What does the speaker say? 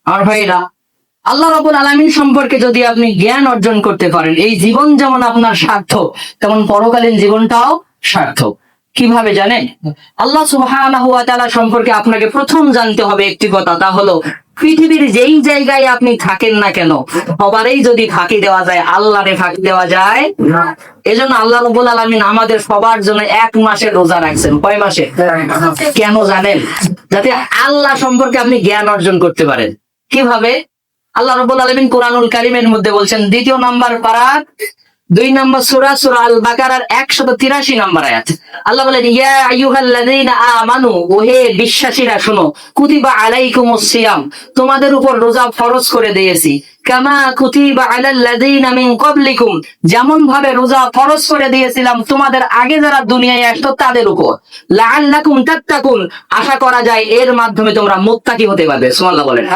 আমার ভাইরা, আল্লাহ রাব্বুল আলামিন সম্পর্কে যদি আপনি জ্ঞান অর্জন করতে পারেন, এই জীবন যেমন আপনার সার্থক, তেমন পরকালীন জীবনটাও সার্থক। কিভাবে জানেন? আল্লাহ সুবহানাহু ওয়া তাআলা সম্পর্কে আপনাকে প্রথম জানতে হবে একটি কথা, তা হলো পৃথিবীর যেই জায়গায় আপনি থাকেন না কেন, সবারই যদি ফাঁকি দেওয়া যায়, আল্লাহরে ফাঁকি দেওয়া যায় না। এজন্য আল্লাহ রাব্বুল আলামিন আমাদের সবার জন্য 1 মাসের রোজা রাখছেন। কয় মাসে? কেন জানেন? যাতে আল্লাহ সম্পর্কে আপনি জ্ঞান অর্জন করতে পারেন। কিভাবে? আল্লাহ রাব্বুল আলামিন কোরআনুল কারীমের মধ্যে বলছেন, 2 নম্বর পারা 2 নম্বর সূরা, সূরা আল বাকারার 183 নম্বর আয়াত। আল্লাহ বলেন, ইয়া আইয়ুহাল্লাযীনা আমানু, ওহে বিশ্বাসীরা শোনো, কুতিবা আলাইকুমুস সিয়াম, তোমাদের উপর রোজা ফরজ করে দিয়েছি, কামা কুতিবা আলাল্লাযীনা মিন ক্বাবলিকুম, যেমন ভাবে রোজা ফরজ করে দিয়েছিলাম তোমাদের আগে যারা দুনিয়ায় আসতো তাদের উপর, লাআল্লাকুম তাত্তাকুন, আশা করা যায় এর মাধ্যমে তোমরা মুত্তাকি হতে পারবে। সুবহানাল্লাহ বলেন।